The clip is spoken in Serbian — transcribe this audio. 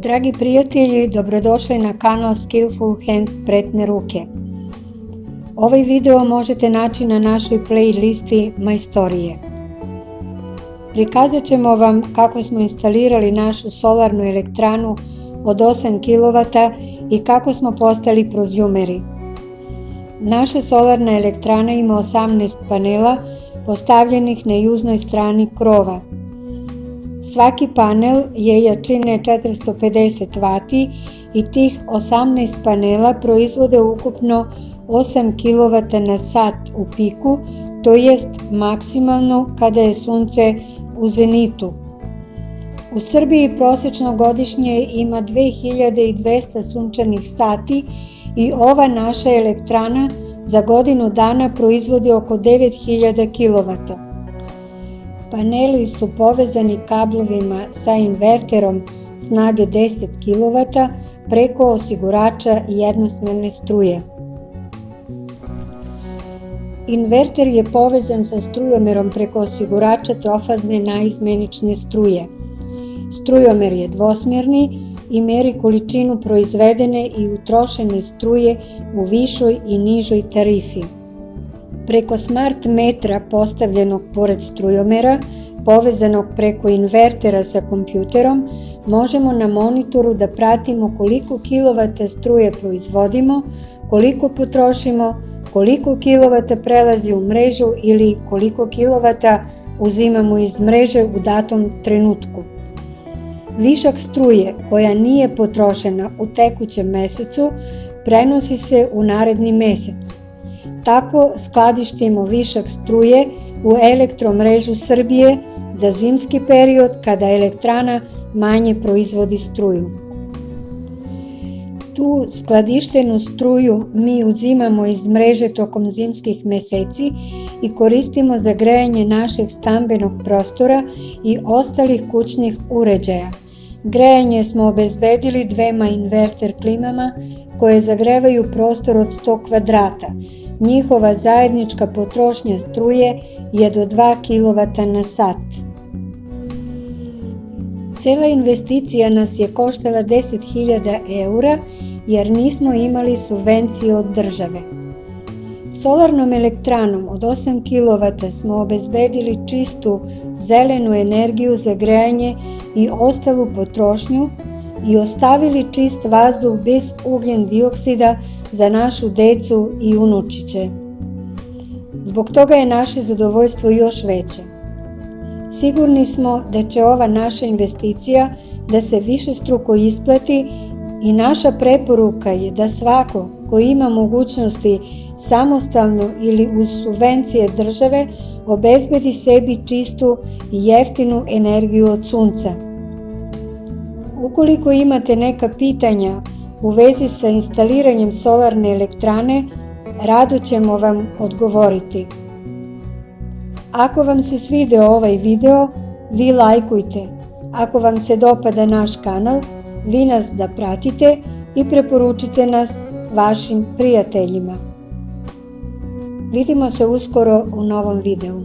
Dragi prijatelji, dobrodošli na kanal Skillful Hands spretne ruke. Ovaj video možete naći na našoj playlisti Majstorije. Prikazat ćemo vam kako smo instalirali našu solarnu elektranu od 8 kW i kako smo postali prozjumeri. Naša solarna elektrana ima 18 panela postavljenih na južnoj strani krova. Svaki panel je jačine 450 W i tih 18 panela proizvode ukupno 8 kW na sat u piku, to jest maksimalno kada je sunce u zenitu. U Srbiji prosječno godišnje ima 2200 sunčanih sati i ova naša elektrana za godinu dana proizvodi oko 9000 kW. Paneli su povezani kablovima sa inverterom snage 10 kW preko osigurača jednosmerne struje. Inverter je povezan sa strujomerom preko osigurača trofazne naizmenične struje. Strujomer je dvosmjerni i meri količinu proizvedene i utrošene struje u višoj i nižoj tarifi. Preko smart metra postavljenog pored strujomera, povezanog preko invertera sa kompjuterom, možemo na monitoru da pratimo koliko kW struje proizvodimo, koliko potrošimo, koliko kW prelazi u mrežu ili koliko kW uzimamo iz mreže u datom trenutku. Višak struje koja nije potrošena u tekućem mesecu prenosi se u naredni mesec. Tako skladištimo višak struje u elektromrežu Srbije za zimski period kada elektrana manje proizvodi struju. Tu skladištenu struju mi uzimamo iz mreže tokom zimskih meseci i koristimo za grejanje našeg stambenog prostora i ostalih kućnih uređaja. Grejanje smo obezbedili dvema inverter klimama koje zagrevaju prostor od 100 kvadrata. Njihova zajednička potrošnja struje je do 2 kW na sat. Cela investicija nas je koštala 10.000 € jer nismo imali subvencije od države. Solarnom elektranom od 8 kW smo obezbedili čistu zelenu energiju za grejanje i ostalu potrošnju i ostavili čist vazduh bez ugljen dioksida za našu decu i unučiće. Zbog toga je naše zadovoljstvo još veće. Sigurni smo da će ova naša investicija da se višestruko isplati i naša preporuka je da svako ko ima mogućnosti samostalno ili uz subvencije države obezbedi sebi čistu i jeftinu energiju od sunca. Ukoliko imate neka pitanja u vezi sa instaliranjem solarne elektrane, rado ćemo vam odgovoriti. Ako vam se svideo ovaj video, vi lajkujte. Ako vam se dopada naš kanal, vi nas zapratite i preporučite nas vašim prijateljima. Vidimo se uskoro u novom videu.